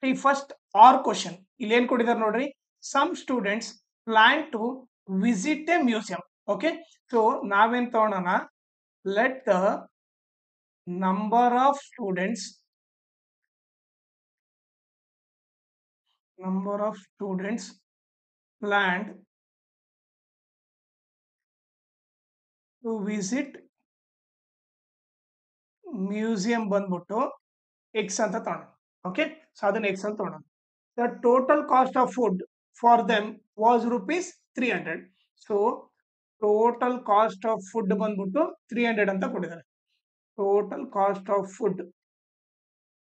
ಈ first R question ಇಲ್ಲಿ ಏನ್ ಕೊಟ್ಟಿದ್ದಾರೆ ನೋಡ್ರಿ, some students plan to visit a museum. Okay, so ನಾವೇನ್ ತಗೊಳೋಣ, let the number of students planned to visit museum ಬಂದ್ಬಿಟ್ಟು ಎಕ್ಸ್ ಅಂತ ತಗೊಳ್ಳೋಣ. ಓಕೆ, ಸೊ ಅದನ್ನ ಎಕ್ಸ್ ಅಂತ ತಗೊಳ್ಳೋಣ. The total cost of food for them was rupees 300. So total cost of food ಬಂದ್ಬಿಟ್ಟು 300 ಅಂತ ಕೊಟ್ಟಿದ್ದಾರೆ. Total cost of food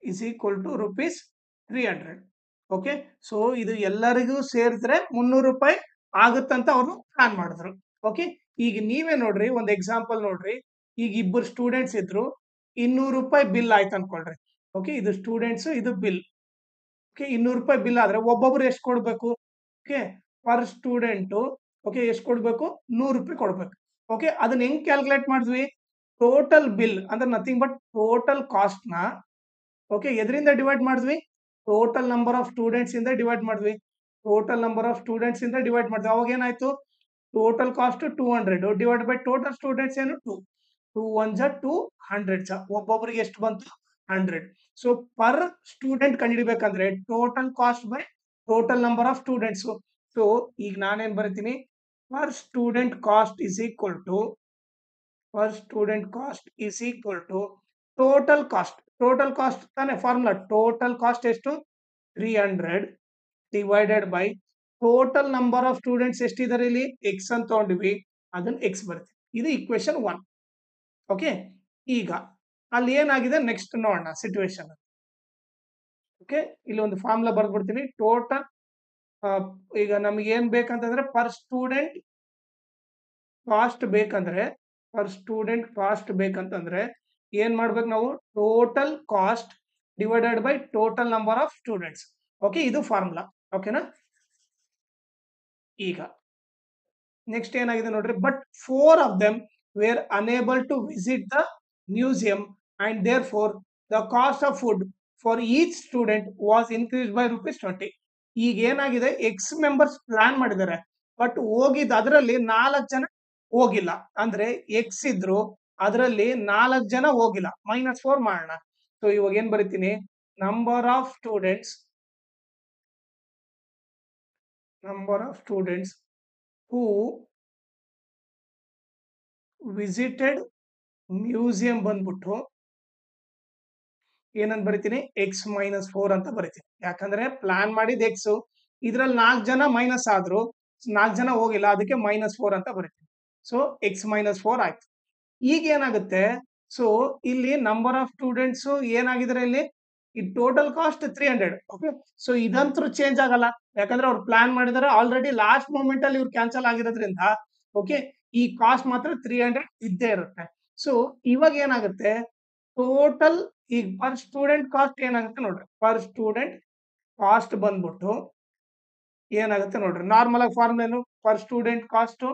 is equal to rupees 300. Okay, so ಇದು ಎಲ್ಲರಿಗೂ ಸೇರಿದ್ರೆ 300 ರೂಪಾಯಿ ಆಗುತ್ತಂತ ಅವರು ಪ್ಲಾನ್ ಮಾಡಿದ್ರು. ಓಕೆ, ಈಗ ನೀವೇ ನೋಡ್ರಿ, ಒಂದು ಎಕ್ಸಾಂಪಲ್ ನೋಡ್ರಿ. ಈಗ ಇಬ್ಬರು ಸ್ಟೂಡೆಂಟ್ಸ್ ಇದ್ರು, 200 ರೂಪಾಯಿ ಬಿಲ್ ಆಯ್ತು ಅನ್ಕೊಳ್ರಿ. ಓಕೆ, ಇದು ಸ್ಟೂಡೆಂಟ್ಸ್, ಇದು ಬಿಲ್. ಓಕೆ, 200 ರೂಪಾಯಿ ಬಿಲ್ ಆದ್ರೆ ಒಬ್ಬೊಬ್ರು ಎಷ್ಟು ಕೊಡ್ಬೇಕು? ಓಕೆ, ಪರ್ ಸ್ಟೂಡೆಂಟ್ ಓಕೆ ಎಷ್ಟು ಕೊಡ್ಬೇಕು? 100 ರೂಪಾಯಿ ಕೊಡ್ಬೇಕು. ಓಕೆ, ಅದನ್ನ ಹೆಂಗ್ ಕ್ಯಾಲ್ಕುಲೇಟ್ ಮಾಡಿದ್ವಿ? ಟೋಟಲ್ ಬಿಲ್ ಅಂದ್ರೆ ನಥಿಂಗ್ ಬಟ್ ಟೋಟಲ್ ಕಾಸ್ಟ್ ನ ಓಕೆ ಎದರಿಂದ ಡಿವೈಡ್ ಮಾಡಿದ್ವಿ? ಟೋಟಲ್ ನಂಬರ್ ಆಫ್ ಸ್ಟೂಡೆಂಟ್ಸ್ ಇಂದ ಡಿವೈಡ್ ಮಾಡಿದ್ವಿ. ಟೋಟಲ್ ನಂಬರ್ ಆಫ್ ಸ್ಟೂಡೆಂಟ್ಸ್ ಇಂದ ಡಿವೈಡ್ ಮಾಡಿದ್ವಿ. ಅವಾಗ ಏನಾಯ್ತು? Total cost 200 divide by total students ಏನು 2 1 200 ಒಬ್ಬೊಬ್ಬರಿಗೆ ಎಷ್ಟು ಬಂತು? 100. ಸೊ ಪರ್ ಸ್ಟೂಡೆಂಟ್ ಕಂಡುಹಿಡಿಬೇಕಂದ್ರೆ total cost by total number of students. So ಈಗ ನಾನೇನ್ ಬರೀತೀನಿ, per student cost is equal to total cost. Total cost ತಾನೇ ಫಾರ್ಮುಲಾ. ಟೋಟಲ್ ಕಾಸ್ಟ್ ಎಷ್ಟು? 300 divided by total number of students ಎಷ್ಟಿದ್ದಾರೆ ಇಲ್ಲಿ? ಎಕ್ಸ್ ಅಂತ ತಗೊಂಡಿವಿ, ಅದನ್ನ ಎಕ್ಸ್ ಬರ್ತೀವಿ. ಇದು ಇಕ್ವೇಶನ್ 1. ಓಕೆ, ಈಗ ಅಲ್ಲಿ ಏನಾಗಿದೆ ನೆಕ್ಸ್ಟ್ ನೋಡೋಣ ಸಿಚುವೇಶನ್. ಓಕೆ, ಇಲ್ಲಿ ಒಂದು ಫಾರ್ಮುಲಾ ಬರ್ದ್ಬಿಡ್ತೀನಿ. ಟೋಟಲ್ ಈಗ ನಮ್ಗೆ ಏನ್ ಬೇಕಂತಂದ್ರೆ ಪರ್ ಸ್ಟೂಡೆಂಟ್ ಕಾಸ್ಟ್ ಬೇಕಂತಂದ್ರೆ ಏನ್ ಮಾಡ್ಬೇಕು ನಾವು? Total cost divided by total number of students. Okay, ಇದು ಫಾರ್ಮುಲಾ. ಓಕೆನಾ? ಈಗ ನೆಕ್ಸ್ಟ್ ಏನಾಗಿದೆ ನೋಡ್ರಿ, but 4 of them were unable to visit the museum and therefore the cost of food for each student was increase by ₹20. ಈಗ ಏನಾಗಿದೆ, X members plan ಮಾಡಿದ್ದಾರೆ, but ಹೋಗಿದ್ದು ಅದರಲ್ಲಿ 4 ಜನ ಹೋಗಿಲ್ಲ. ಅಂದ್ರೆ ಎಕ್ಸ್ ಇದ್ರು, ಅದರಲ್ಲಿ 4 ಜನ ಹೋಗಿಲ್ಲ. -4 ಮಾಡೋಣ. ಸೊ ಇವಾಗ ಏನ್ ಬರೀತೀನಿ, number of students who visited museum ಬಂದ್ಬಿಟ್ಟು ಏನಂತ ಬರೀತೀನಿ? x-4 ಅಂತ ಬರೀತೀನಿ. ಯಾಕಂದ್ರೆ ಪ್ಲಾನ್ ಮಾಡಿದ ಎಕ್ಸ್, ಇದ್ರಲ್ಲಿ 4 ಜನ ಮೈನಸ್ ಆದ್ರು, 4 ಜನ ಹೋಗಿಲ್ಲ, ಅದಕ್ಕೆ -4 ಅಂತ ಬರೀತೀನಿ. ಸೊ x-4 ಆಯ್ತು. ಈಗ ಏನಾಗುತ್ತೆ, ಸೊ ಇಲ್ಲಿ ನಂಬರ್ ಆಫ್ ಸ್ಟೂಡೆಂಟ್ಸ್ ಏನಾಗಿದ್ರೆ ಇಲ್ಲಿ ಈ ಟೋಟಲ್ ಕಾಸ್ಟ್ 300. ಓಕೆ, ಸೊ ಇದಂತೂ ಚೇಂಜ್ ಆಗಲ್ಲ, ಯಾಕಂದ್ರೆ ಅವ್ರು ಪ್ಲಾನ್ ಮಾಡಿದಾರೆ. ಆಲ್ರೆಡಿ ಲಾಸ್ಟ್ ಮೂಮೆಂಟ್ ಅಲ್ಲಿ ಇವ್ರು ಕ್ಯಾನ್ಸಲ್ ಆಗಿರೋದ್ರಿಂದ ಓಕೆ ಈ ಕಾಸ್ಟ್ ಮಾತ್ರ 300 ಇದ್ದೇ ಇರುತ್ತೆ. ಸೊ ಇವಾಗ ಏನಾಗುತ್ತೆ, ಟೋಟಲ್ ಈಗ ಪರ್ ಸ್ಟೂಡೆಂಟ್ ಕಾಸ್ಟ್ ಏನಾಗುತ್ತೆ ನೋಡ್ರಿ. ಪರ್ ಸ್ಟೂಡೆಂಟ್ ಕಾಸ್ಟ್ ಬಂದ್ಬಿಟ್ಟು ಏನಾಗುತ್ತೆ ನೋಡ್ರಿ, ನಾರ್ಮಲ್ ಆಗಿ ಫಾರ್ಮುಲಾ ಏನು? Per student cost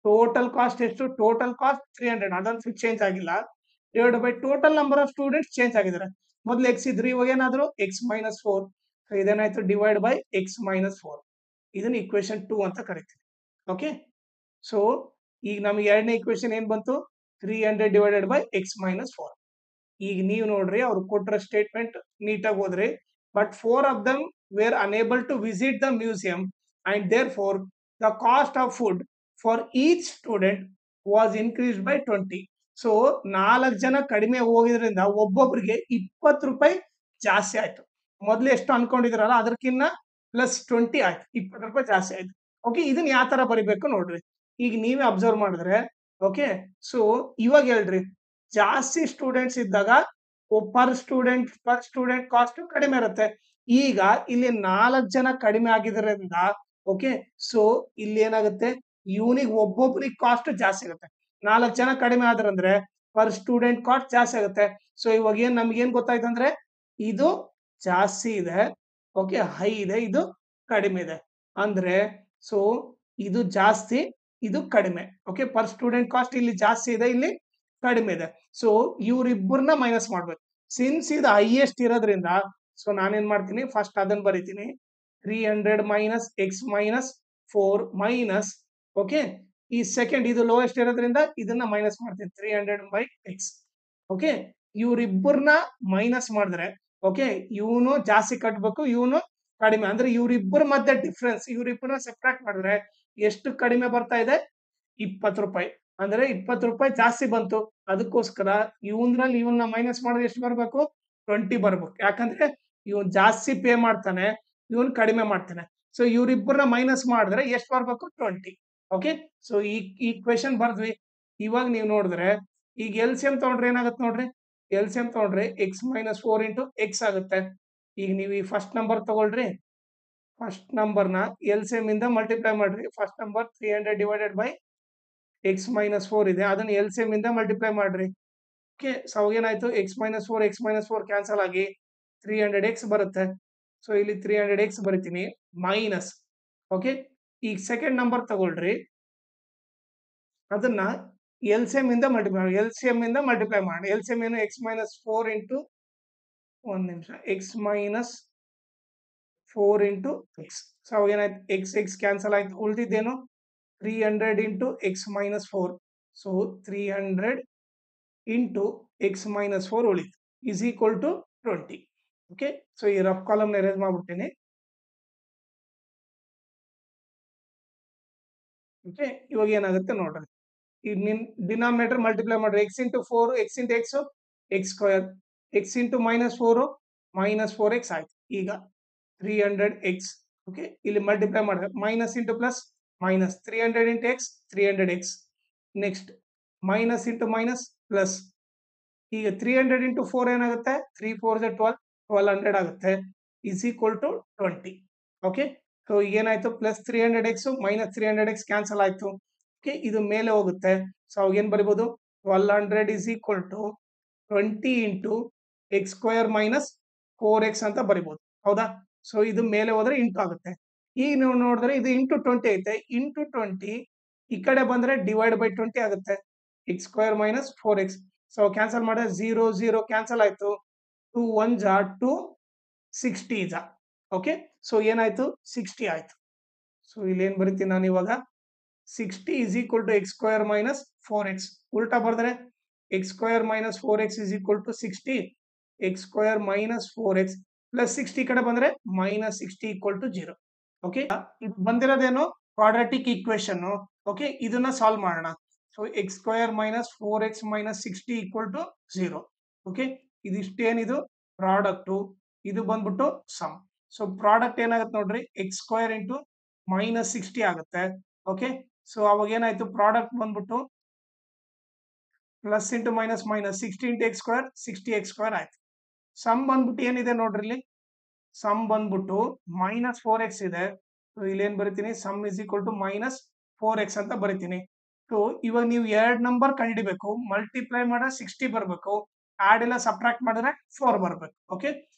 total cost ಎಷ್ಟು? ಟೋಟಲ್ ಕಾಸ್ಟ್ 300, ಅದಂತೂ ಚೇಂಜ್ ಆಗಿಲ್ಲ. Divide by total number of students change ಆಗಿದ್ದಾರೆ. ಮೊದಲು ಎಕ್ಸ್ ಇದ್ರು, ಇವಾಗ ಏನಾದ್ರು x-4. ಇದೇನಾಯ್ತು? Divide by x-4. ಇದನ್ನ ಇಕ್ವೇಶನ್ 2 ಅಂತ ಕರಿತೀವಿ. ಓಕೆ, ಸೊ ಈಗ ನಮಗೆ ಎರಡನೇ ಇಕ್ವೇಶನ್ ಏನ್ ಬಂತು? 300 ಡಿವೈಡೆಡ್ ಬೈ x-4. ಈಗ ನೀವು ನೋಡ್ರಿ, ಅವ್ರು ಕೊಟ್ಟಿರೋ ಸ್ಟೇಟ್ಮೆಂಟ್ ನೀಟಾಗಿ ಹೋದ್ರಿ. But 4 of them were unable to visit the museum and therefore the cost of food for each student was increase by 20. So 4 ಜನ ಕಡಿಮೆ ಹೋಗಿದ್ರಿಂದ ಒಬ್ಬೊಬ್ರಿಗೆ 20 ರೂಪಾಯಿ ಜಾಸ್ತಿ ಆಯ್ತು. ಮೊದ್ಲು ಎಷ್ಟು ಅನ್ಕೊಂಡಿದ್ರಲ್ಲ ಅದಕ್ಕಿಂತ +20 ಆಯ್ತು, 20 ರೂಪಾಯಿ ಜಾಸ್ತಿ ಆಯ್ತು. ಓಕೆ, ಇದನ್ನ ಯಾವ ತರ ಬರಿಬೇಕು ನೋಡ್ರಿ. ಈಗ ನೀವೇ ಅಬ್ಸರ್ವ್ ಮಾಡಿದ್ರೆ ಓಕೆ, ಸೊ ಇವಾಗ ಹೇಳ್ರಿ, ಜಾಸ್ತಿ ಸ್ಟೂಡೆಂಟ್ಸ್ ಇದ್ದಾಗ ಪರ್ ಸ್ಟೂಡೆಂಟ್ ಕಾಸ್ಟ್ ಕಡಿಮೆ ಇರುತ್ತೆ. ಈಗ ಇಲ್ಲಿ 4 ಜನ ಕಡಿಮೆ ಆಗಿದ್ರಿಂದ ಓಕೆ, ಸೊ ಇಲ್ಲಿ ಏನಾಗುತ್ತೆ, ಇವನಿಗೆ ಒಬ್ಬೊಬ್ರಿಗೆ ಕಾಸ್ಟ್ ಜಾಸ್ತಿ ಆಗುತ್ತೆ. 4 ಜನ ಕಡಿಮೆ ಆದ್ರಂದ್ರೆ ಪರ್ ಸ್ಟೂಡೆಂಟ್ ಕಾಸ್ಟ್ ಜಾಸ್ತಿ ಆಗುತ್ತೆ. ಸೊ ಇವಾಗ ಏನ್ ನಮ್ಗೆ ಗೊತ್ತಾಯ್ತು ಅಂದ್ರೆ ಇದು ಜಾಸ್ತಿ ಇದೆ, ಓಕೆ ಹೈ ಇದೆ, ಇದು ಕಡಿಮೆ ಇದೆ. ಅಂದ್ರೆ ಸೊ ಇದು ಜಾಸ್ತಿ, ಇದು ಕಡಿಮೆ. ಓಕೆ, ಪರ್ ಸ್ಟೂಡೆಂಟ್ ಕಾಸ್ಟ್ ಇಲ್ಲಿ ಜಾಸ್ತಿ ಇದೆ, ಇಲ್ಲಿ ಕಡಿಮೆ ಇದೆ. ಸೊ ಇವ್ರಿಬ್ಬರನ್ನ ಮೈನಸ್ ಮಾಡ್ಬೇಕು. ಸಿನ್ಸ್ ಇದು ಹೈಯೆಸ್ಟ್ ಇರೋದ್ರಿಂದ ಸೊ ನಾನೇನ್ ಮಾಡ್ತೀನಿ ಫಸ್ಟ್ ಅದನ್ನ ಬರಿತೀನಿ 300 minus X minus 4 minus okay ಈ ಸೆಕೆಂಡ್ ಇದು ಲೋಯೆಸ್ಟ್ ಇರೋದ್ರಿಂದ ಇದನ್ನ ಮೈನಸ್ ಮಾಡ್ತೀನಿ 300/x ಓಕೆ ಇವ್ರಿಬ್ಬರನ್ನ ಮೈನಸ್ ಮಾಡಿದ್ರೆ ಓಕೆ ಇವನು ಜಾಸ್ತಿ ಕಟ್ಬೇಕು ಇವನು ಕಡಿಮೆ ಅಂದ್ರೆ ಇವ್ರಿಬ್ಬರ ಮಧ್ಯೆ ಡಿಫ್ರೆನ್ಸ್ ಇವ್ರಿಬ್ಬರನ್ನ ಸೆಪ್ರೇಟ್ ಮಾಡಿದ್ರೆ ಎಷ್ಟು ಕಡಿಮೆ ಬರ್ತಾ ಇದೆ 20 ರೂಪಾಯಿ ಅಂದ್ರೆ 20 ರೂಪಾಯಿ ಜಾಸ್ತಿ ಬಂತು ಅದಕ್ಕೋಸ್ಕರ ಇವನ್ರಲ್ಲಿ ಇವನ್ನ ಮೈನಸ್ ಮಾಡಿದ್ರೆ ಎಷ್ಟು ಬರ್ಬೇಕು 20 ಬರ್ಬೇಕು ಯಾಕಂದ್ರೆ ಇವನ್ ಜಾಸ್ತಿ ಪೇ ಮಾಡ್ತಾನೆ ಇವನ್ ಕಡಿಮೆ ಮಾಡ್ತಾನೆ ಸೊ ಇವ್ರಿಬ್ಬರನ್ನ ಮೈನಸ್ ಮಾಡಿದ್ರೆ ಎಷ್ಟು ಬರ್ಬೇಕು 20 ಓಕೆ ಸೊ ಈ ಕ್ವೆಶನ್ ಬರ್ದ್ವಿ ಇವಾಗ ನೀವು ನೋಡಿದ್ರೆ ಈಗ LCM ತಗೊಂಡ್ರೆ ಏನಾಗುತ್ತೆ ನೋಡ್ರಿ LCM ತಗೊಂಡ್ರೆ x ಮೈನಸ್ 4 ಇಂಟು ಎಕ್ಸ್ ಆಗುತ್ತೆ ಈಗ ನೀವು ಈ ಫಸ್ಟ್ ನಂಬರ್ ತಗೊಳ್ರಿ ಫಸ್ಟ್ ನಂಬರ್ನ LCM ಇಂದ ಮಲ್ಟಿಪ್ಲೈ ಮಾಡ್ರಿ first number 300 divided by X minus 4 ಇದೆ ಅದನ್ನ LCM ಇಂದ ಮಲ್ಟಿಪ್ಲೈ ಮಾಡ್ರಿ ಓಕೆ ಸೊ ಏನಾಯ್ತು ಎಕ್ಸ್ ಮೈನಸ್ 4 ಕ್ಯಾನ್ಸಲ್ ಆಗಿ 300x ಬರುತ್ತೆ ಸೊ ಇಲ್ಲಿ 300x ಬರಿತೀನಿ ಮೈನಸ್ ಓಕೆ ಈಗ ಸೆಕೆಂಡ್ ನಂಬರ್ ತಗೊಳ್ರಿ ಅದನ್ನ LCM ಇಂದ ಮಲ್ಟಿಪ್ಲೈ ಮಾಡಿ LCM ಏನು ಎಕ್ಸ್ ಮೈನಸ್ 4 ಇಂಟು ಒಂದ್ ನಿಮಿಷ X minus 4 into X so ಏನಾಯ್ತು ಎಕ್ಸ್ ಕ್ಯಾನ್ಸಲ್ ಆಯ್ತು ಉಳಿದಿದ್ದೇನು 300 into X minus 4 so 300 into X minus 4 ಉಳಿತು is equal to 20 okay so ಈ ರಫ್ ಕಾಲಮ್ ಎರೇಸ್ ಮಾಡ್ಬಿಡ್ತೀನಿ ಓಕೆ ಇವಾಗ ಏನಾಗುತ್ತೆ ನೋಡ್ರಿ ಈ ನಿಮ್ ಡಿನಾಮಿನೇಟರ್ ಮಲ್ಟಿಪ್ಲೈ ಮಾಡ್ರಿ X into 4 X into X X square X into minus 4 minus 4x ಆಯ್ತು ಈಗ 300x ಓಕೆ ಇಲ್ಲಿ ಮಲ್ಟಿಪ್ಲೈ ಮಾಡಿದ್ರೆ minus into plus minus 300 into x 300x next minus into minus plus ಈಗ 300 ಇಂಟು 4 ಏನಾಗುತ್ತೆ 3 4 1200 ಆಗುತ್ತೆ is equal to 20 okay so ಏನಾಯ್ತು plus 300x minus 300x cancel ಆಯ್ತು okay ಇದು ಮೇಲೆ ಹೋಗುತ್ತೆ ಸೊ ಅವಾಗ ಏನ್ ಬರಿಬಹುದು 1200 is equal to 20 into x square minus 4x ಅಂತ ಬರಿಬಹುದು ಹೌದಾ ಸೊ ಇದು ಮೇಲೆ ಹೋದ್ರೆ ಇಂಟು ಆಗುತ್ತೆ ಈಗ ನೀವು ನೋಡಿದ್ರೆ ಇದು ಇಂಟು 20 ಐತೆ ಇಂಟು 20 ಈ ಕಡೆ ಬಂದ್ರೆ ಡಿವೈಡ್ ಬೈ 20 ಆಗುತ್ತೆ X square minus 4x so cancel ಮಾಡಿದ್ರೆ 0 0 ಕ್ಯಾನ್ಸಲ್ ಆಯ್ತು 2 1 ಜಾ 2 60 ಜಾ ಓಕೆ ಸೊ ಏನಾಯ್ತು 60 ಆಯ್ತು ಸೊ ಇಲ್ಲಿ ಏನ್ ಬರಿತೀನಿ ನಾನು ಇವಾಗ 60 is equal to x square minus 4x ಉಲ್ಟಾ ಬರ್ದ್ರೆ x square minus 4x is equal to 60 x square minus 4x plus 60 ಕಡೆ ಬಂದ್ರೆ minus 60 equal to 0 ಓಕೆ ಇದು ಬಂದಿರೋದೇನು ಕ್ವಾಡ್ರಾಟಿಕ್ ಈಕ್ವೇಶನ್ ಓಕೆ ಇದನ್ನ ಸಾಲ್ವ್ ಮಾಡೋಣ so x square minus 4x minus 60 equal to 0 okay ಇದಿಷ್ಟೇನಿದು product ಇದು ಬಂದ್ಬಿಟ್ಟು ಸಮ್ ಸೊ ಪ್ರಾಡಕ್ಟ್ ಏನಾಗುತ್ತೆ ನೋಡ್ರಿ x square ಇಂಟು ಮೈನಸ್ 60 ಆಗುತ್ತೆ ಓಕೆ ಸೊ ಅವಾಗ ಏನಾಯ್ತು ಪ್ರಾಡಕ್ಟ್ ಬಂದ್ಬಿಟ್ಟು plus into minus minus 60 into x square 60x² ಆಯ್ತು ಸಮ್ ಬಂದ್ಬಿಟ್ಟು ಏನಿದೆ ನೋಡ್ರಿ ಇಲ್ಲಿ ಸಮ್ ಬಂದ್ಬಿಟ್ಟು ಮೈನಸ್ 4x ಇದೆ ಇಲ್ಲಿ ಏನ್ ಬರಿತೀನಿ sum is equal to minus 4x ಅಂತ ಬರಿತೀನಿ ಸೊ ಇವಾಗ ನೀವು ಎರಡು ನಂಬರ್ ಕಂಡಿಡಿಬೇಕು ಮಲ್ಟಿಪ್ಲೈ ಮಾಡಿದ್ರೆ 60 ಬರ್ಬೇಕು ಆಡ್ ಎಲ್ಲ ಸಬ್ಟ್ರಾಕ್ಟ್ ಮಾಡಿದ್ರೆ 4 ಬರ್ಬೇಕು ಓಕೆ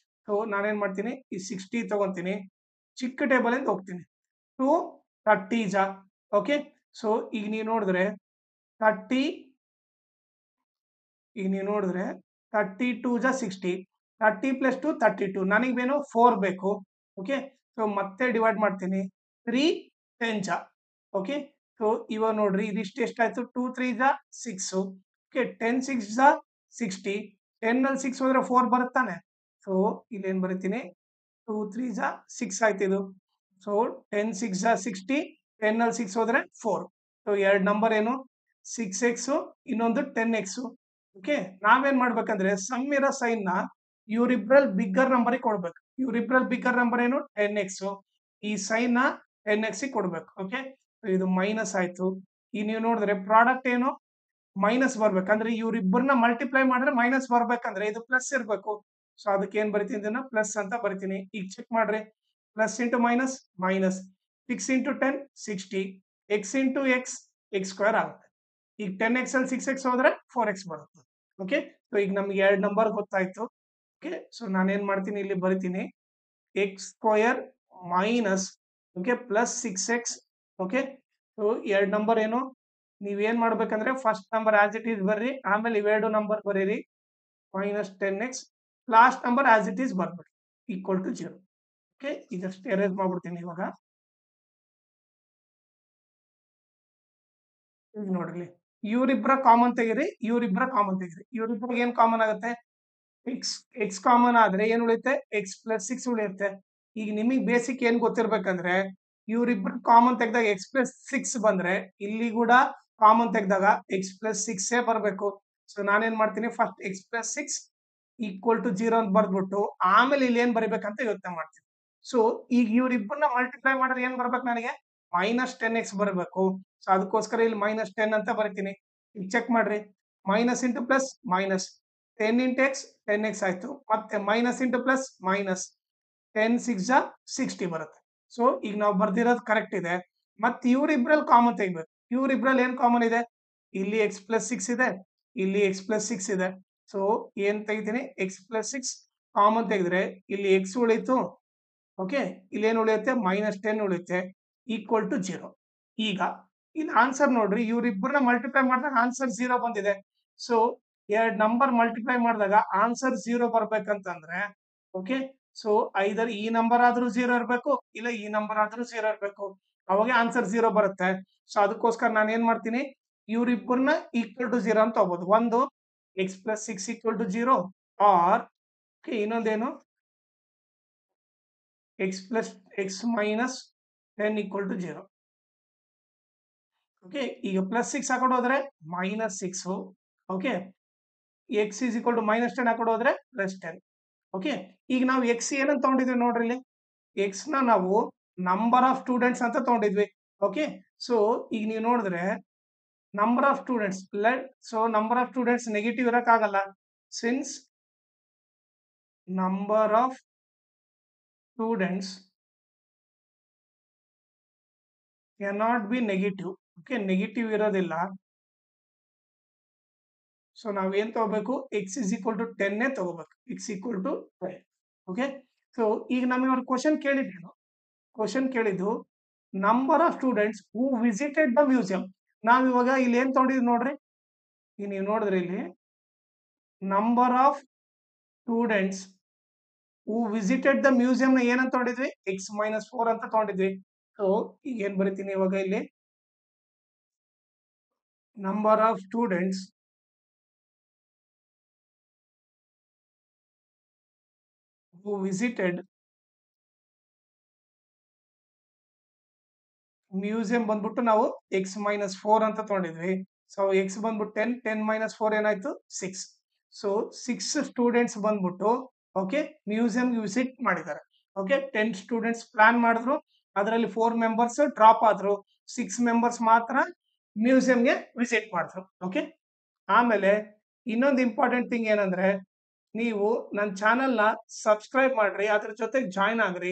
ಸೊ ನಾನೇನ್ ಮಾಡ್ತೀನಿ ಈ 60 ತಗೊಂತೀನಿ ಚಿಕ್ಕ ಟೇಬಲ್ ಇಂದ ಹೋಗ್ತೀನಿ 2 30 ಜಾ ಓಕೆ ಸೊ ಈಗ ನೀವು ನೋಡಿದ್ರೆ 30 ಈಗ ನೀವು ನೋಡಿದ್ರೆ 32 ಜಾ 60 30 ಪ್ಲಸ್ 2 32 ನನಗೆ ಬೇನು 4 ಬೇಕು ಓಕೆ ಸೊ ಮತ್ತೆ ಡಿವೈಡ್ ಮಾಡ್ತೀನಿ 3 10 ಜಾ ಓಕೆ ಸೊ ಇವಾಗ ನೋಡ್ರಿ ಇದಿಷ್ಟು ಎಷ್ಟಾಯ್ತು 2 3 ಜಾ 6 ಓಕೆ 10 6 ಜಾ 60 10 ನಲ್ಲಿ 6 ಹೋದ್ರೆ 4 ಬರುತ್ತಾನೆ ಸೊ ಇಲ್ಲಿ ಏನ್ ಬರೀತೀನಿ 2 3 ಜಾ 6 ಆಯ್ತು ಇದು ಸೊ 10 6 ಜಾ 60 10 ನಲ್ಲಿ 6 ಹೋದ್ರೆ 4 ಸೊ ಎರಡು ನಂಬರ್ ಏನು 6x ಇನ್ನೊಂದು 10x ಓಕೆ ನಾವೇನ್ ಮಾಡ್ಬೇಕಂದ್ರೆ ಸಮ್ ಇರೋ ಸೈನ್ ನ ಇವ್ರಿಬ್ರಲ್ ಬಿಗ್ಗರ್ ನಂಬರ್ ಕೊಡ್ಬೇಕು ಇವ್ರಿಬ್ರಲ್ ಬಿಗ್ಗರ್ ನಂಬರ್ ಏನು 10x ಈ ಸೈನ್ ನ 10x ಕೊಡ್ಬೇಕು ಓಕೆ ಇದು ಮೈನಸ್ ಆಯ್ತು ಈ ನೀವು ನೋಡಿದ್ರೆ ಪ್ರಾಡಕ್ಟ್ ಏನು ಮೈನಸ್ ಬರ್ಬೇಕಂದ್ರೆ ಇವ್ರಿಬ್ಬರನ್ನ ಮಲ್ಟಿಪ್ಲೈ ಮಾಡಿದ್ರೆ ಮೈನಸ್ ಬರ್ಬೇಕಂದ್ರೆ ಇದು ಪ್ಲಸ್ ಇರ್ಬೇಕು ಸೊ ಅದಕ್ಕೆ ಏನ್ ಬರಿತೀನಿ ಇದನ್ನ ಪ್ಲಸ್ ಅಂತ ಬರಿತೀನಿ ಈಗ ಚೆಕ್ ಮಾಡ್ರಿ plus into minus minus 6 into 10 60 X into X X square ಆಗುತ್ತೆ ಈಗ 10x ಅಲ್ಲಿ 6x ಹೋದ್ರೆ 4x ಬರುತ್ತೆ ಓಕೆ ಸೊ ಈಗ ನಮ್ಗೆ ಎರಡು ನಂಬರ್ ಗೊತ್ತಾಯ್ತು ಓಕೆ ಸೊ ನಾನೇನ್ ಮಾಡ್ತೀನಿ ಇಲ್ಲಿ ಬರಿತೀನಿ x square minus okay plus 6x okay so ಎರಡು ನಂಬರ್ ಏನು ನೀವೇನ್ ಮಾಡ್ಬೇಕಂದ್ರೆ first number as it is ಬರ್ರಿ ಆಮೇಲೆ ಇವೆರಡು ನಂಬರ್ ಬರೀರಿ minus 10x last number as it is ಬರ್ಬಿಡಿ ಈಕ್ವಲ್ ಟು 0. ಓಕೆ, ಇದಷ್ಟು ಎರೇಸ್ ಮಾಡ್ಬಿಡ್ತೀನಿ ಇವಾಗ. ಈಗ ನೋಡ್ರಿ, ಇವ್ರಿಬ್ರ ಕಾಮನ್ ತೆಗಿರಿ, ಇವ್ರಿಬ್ರ ಕಾಮನ್ ತೆಗಿರಿ. ಇವ್ರಿಬ್ರಿಗೆ ಏನ್ ಕಾಮನ್ ಆಗುತ್ತೆ? ಎಕ್ಸ್ ಕಾಮನ್ ಆದ್ರೆ ಏನ್ ಉಳಿಯುತ್ತೆ? ಎಕ್ಸ್ ಪ್ಲಸ್ 6 ಉಳಿಯುತ್ತೆ. ಈಗ ನಿಮಗೆ ಬೇಸಿಕ್ ಏನ್ ಗೊತ್ತಿರ್ಬೇಕಂದ್ರೆ, ಇವ್ರಿಬ್ರು ಕಾಮನ್ ತೆಗ್ದಾಗ ಎಕ್ಸ್ ಪ್ಲಸ್ 6 ಬಂದ್ರೆ ಇಲ್ಲಿ ಕೂಡ ಕಾಮನ್ ತೆಗ್ದಾಗ ಎಕ್ಸ್ ಪ್ಲಸ್ 6 ಬರ್ಬೇಕು. ಸೊ ನಾನೇನ್ ಮಾಡ್ತೀನಿ, first X plus 6 equal to 0 ಅಂತ ಬರ್ದ್ಬಿಟ್ಟು ಆಮೇಲೆ ಇಲ್ಲಿ ಏನ್ ಬರಿಬೇಕಂತ ಯೋಚನೆ ಮಾಡ್ತೀನಿ. ಸೊ ಈಗ ಇವ್ರಿಬ್ಬರನ್ನ ಮಲ್ಟಿಪ್ಲೈ ಮಾಡಿದ್ರೆ ಏನ್ ಬರ್ಬೇಕು ನನಗೆ? -10x ಬರಬೇಕು. ಸೊ ಅದಕ್ಕೋಸ್ಕರ ಇಲ್ಲಿ -10 ಅಂತ ಬರಿತೀನಿ. ಈಗ ಚೆಕ್ ಮಾಡ್ರಿ, minus into plus minus 10 into X 10x ಆಯ್ತು, ಮತ್ತೆ ಮೈನಸ್ ಇಂಟು ಪ್ಲಸ್ ಮೈನಸ್ 10 6 60 ಬರುತ್ತೆ. ಸೊ ಈಗ ನಾವು ಬರ್ದಿರೋದು ಕರೆಕ್ಟ್ ಇದೆ. ಮತ್ತೆ ಇವ್ರಿಬ್ರಲ್ಲಿ ಕಾಮನ್ ತೆಗಿಬೇಕು. ಇವ್ರಿಬ್ರಲ್ಲಿ ಏನ್ ಕಾಮನ್ ಇದೆ? ಇಲ್ಲಿ ಎಕ್ಸ್ ಪ್ಲಸ್ 6 ಇದೆ, ಇಲ್ಲಿ ಎಕ್ಸ್ ಪ್ಲಸ್ 6 ಇದೆ. ಸೊ ಏನ್ ತೆಗಿತೀನಿ? ಎಕ್ಸ್ ಪ್ಲಸ್ 6 ಕಾಮನ್ ತೆಗೆದ್ರೆ ಇಲ್ಲಿ ಎಕ್ಸ್ ಉಳಿತು. ಓಕೆ, ಇಲ್ಲಿ ಏನ್ ಉಳಿಯುತ್ತೆ? -10 ಉಳಿಯುತ್ತೆ, ಈಕ್ವಲ್ ಟು 0. ಈಗ ಇಲ್ಲಿ ಆನ್ಸರ್ ನೋಡ್ರಿ, ಇವ್ರಿಬ್ಬರನ್ನ ಮಲ್ಟಿಪ್ಲೈ ಮಾಡಿದಾಗ ಆನ್ಸರ್ 0 ಬಂದಿದೆ. ಸೊ ಎರಡ್ ನಂಬರ್ ಮಲ್ಟಿಪ್ಲೈ ಮಾಡಿದಾಗ ಆನ್ಸರ್ 0 ಬರ್ಬೇಕಂತಂದ್ರೆ, ಓಕೆ, ಸೊ ಐದರ್ ಈ ನಂಬರ್ ಆದ್ರೂ 0 ಇರ್ಬೇಕು, ಇಲ್ಲ ಈ ನಂಬರ್ ಆದ್ರೂ 0 ಇರ್ಬೇಕು, ಅವಾಗ ಆನ್ಸರ್ 0 ಬರುತ್ತೆ. ಸೊ ಅದಕ್ಕೋಸ್ಕರ ನಾನು ಏನ್ ಮಾಡ್ತೀನಿ, ಇವ್ರಿಬ್ಬರನ್ನ ಈಕ್ವಲ್ ಟು 0 ಅಂತ ತಗೋಬಹುದು. ಒಂದು x plus 6 equal to 0, or ಇನ್ನೊಂದೇನು x plus x minus 10 equal to 0. Okay, ಈಗ ಪ್ಲಸ್ 6 ಹಾಕೊಂಡು ಹೋದ್ರೆ -6. Okay, x is equal to -10 ಹಾಕೊಂಡು ಹೋದ್ರೆ +10. ಓಕೆ, ಈಗ ನಾವು ಎಕ್ಸ್ ಏನಂತ ತಗೊಂಡಿದ್ವಿ ನೋಡ್ರಿ, ಇಲ್ಲಿ ಎಕ್ಸ್ ನ ನಾವು ನಂಬರ್ ಆಫ್ ಸ್ಟೂಡೆಂಟ್ಸ್ ಅಂತ ತಗೊಂಡಿದ್ವಿ. ಓಕೆ, ಸೊ ಈಗ ನೀವು ನೋಡಿದ್ರೆ number of students, so number of students negative ಇರಕ್ಕಾಗಲ್ಲ, since number of students cannot be negative. Okay, negative ಇರೋದಿಲ್ಲ. ಸೊ ನಾವ್ ಏನ್ ತಗೋಬೇಕು? ಎಕ್ಸ್ ಇಸ್ ಈಕ್ವಲ್ ಟು 10 ತಗೋಬೇಕು. X equal to 10. Okay, so ಈಗ ನಮಗೆ ಒಂದು ಕ್ವಶನ್ ಕೇಳಿದ್ರು. ಕ್ವಶನ್ ಕೇಳಿದ್ದು number of students who visited the museum. ನಾವ್ ಇವಾಗ ಇಲ್ಲಿ ಏನ್ ತಗೊಂಡಿದ್ವಿ ನೋಡ್ರಿ, ಈಗ ನೀವು ನೋಡಿದ್ರೆ ಇಲ್ಲಿ number of students who visited the museum ನ ಏನಂತ ತಗೊಂಡಿದ್ವಿ? x-4 ಅಂತ ತಗೊಂಡಿದ್ವಿ. ಸೊ ಈಗ ಏನ್ ಬರಿತೀನಿ ಇವಾಗ ಇಲ್ಲಿ, number of students who visited museum ಬಂದ್ಬಿಟ್ಟು ನಾವು x-4 ಅಂತ ತಗೊಂಡಿದ್ವಿ. ಸೊ x ಬಂದ್ಬಿಟ್ಟು 10, 10 - 4 ಏನಾಯ್ತು? 6. ಸೊ 6 ಸ್ಟೂಡೆಂಟ್ಸ್ ಬಂದ್ಬಿಟ್ಟು ಓಕೆ ಮ್ಯೂಸಿಯಂ ವಿಸಿಟ್ ಮಾಡಿದ್ದಾರೆ. ಓಕೆ, 10 ಸ್ಟೂಡೆಂಟ್ಸ್ ಪ್ಲಾನ್ ಮಾಡಿದ್ರು, ಅದರಲ್ಲಿ 4 ಮೆಂಬರ್ಸ್ ಡ್ರಾಪ್ ಆದ್ರು, 6 ಮೆಂಬರ್ಸ್ ಮಾತ್ರ ಮ್ಯೂಸಿಯಂಗೆ ವಿಸಿಟ್ ಮಾಡಿದ್ರು. ಓಕೆ, ಆಮೇಲೆ ಇನ್ನೊಂದು ಇಂಪಾರ್ಟೆಂಟ್ ಥಿಂಗ್ ಏನಂದ್ರೆ, ನೀವು ನನ್ನ ಚಾನೆಲ್ನ ಸಬ್ಸ್ಕ್ರೈಬ್ ಮಾಡ್ರಿ, ಅದ್ರ ಜೊತೆಗೆ ಜಾಯ್ನ್ ಆಗ್ರಿ.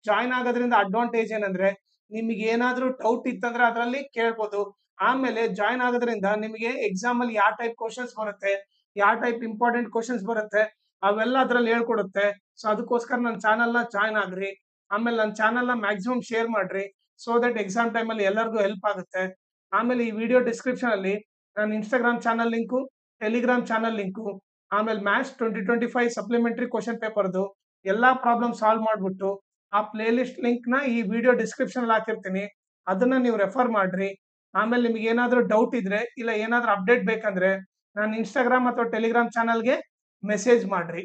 ಜಾಯ್ನ್ ಆಗೋದ್ರಿಂದ ಅಡ್ವಾಂಟೇಜ್ ಏನಂದ್ರೆ, ನಿಮಗೆ ಏನಾದ್ರೂ ಡೌಟ್ ಇತ್ತಂದ್ರೆ ಅದರಲ್ಲಿ ಕೇಳ್ಬೋದು. ಆಮೇಲೆ ಜಾಯ್ನ್ ಆಗೋದ್ರಿಂದ ನಿಮಗೆ ಎಕ್ಸಾಮ್ ಅಲ್ಲಿ ಯಾವ ಟೈಪ್ ಕ್ವಶನ್ಸ್ ಬರುತ್ತೆ, ಯಾವ ಟೈಪ್ ಇಂಪಾರ್ಟೆಂಟ್ ಕ್ವಶನ್ಸ್ ಬರುತ್ತೆ, ಅವೆಲ್ಲ ಅದ್ರಲ್ಲಿ ಹೇಳ್ಕೊಡುತ್ತೆ. ಸೊ ಅದಕ್ಕೋಸ್ಕರ ನನ್ನ ಚಾನೆಲ್ನ ಜಾಯ್ನ್ ಆಗ್ರಿ. ಆಮೇಲೆ ನನ್ನ ಚಾನೆಲ್ನ ಮ್ಯಾಕ್ಸಿಮಮ್ ಶೇರ್ ಮಾಡ್ರಿ, ಸೊ ದಟ್ ಎಕ್ಸಾಮ್ ಟೈಮಲ್ಲಿ ಎಲ್ಲರಿಗೂ ಹೆಲ್ಪ್ ಆಗುತ್ತೆ. ಆಮೇಲೆ ಈ ವಿಡಿಯೋ ಡಿಸ್ಕ್ರಿಪ್ಷನ್ ಅಲ್ಲಿ ನನ್ನ Instagram channel link, Telegram channel link, ಆಮೇಲೆ ಮ್ಯಾಥ್ಸ್ 2025 ಸಪ್ಲಿಮೆಂಟರಿ ಕ್ವಶನ್ ಪೇಪರ್ದು ಎಲ್ಲಾ ಪ್ರಾಬ್ಲಮ್ ಸಾಲ್ವ್ ಮಾಡ್ಬಿಟ್ಟು ಆ ಪ್ಲೇ ಲಿಸ್ಟ್ ಲಿಂಕ್ ನ ಈ ವಿಡಿಯೋ ಡಿಸ್ಕ್ರಿಪ್ಷನ್ ಅಲ್ಲಿ ಹಾಕಿರ್ತೀನಿ, ಅದನ್ನ ನೀವು ರೆಫರ್ ಮಾಡ್ರಿ. ಆಮೇಲೆ ನಿಮ್ಗೆ ಏನಾದ್ರೂ ಡೌಟ್ ಇದ್ರೆ, ಇಲ್ಲ ಏನಾದ್ರೂ ಅಪ್ಡೇಟ್ ಬೇಕಂದ್ರೆ ನನ್ನ ಇನ್ಸ್ಟಾಗ್ರಾಮ್ ಅಥವಾ ಟೆಲಿಗ್ರಾಮ್ ಚಾನಲ್ಗೆ ಮೆಸೇಜ್ ಮಾಡ್ರಿ.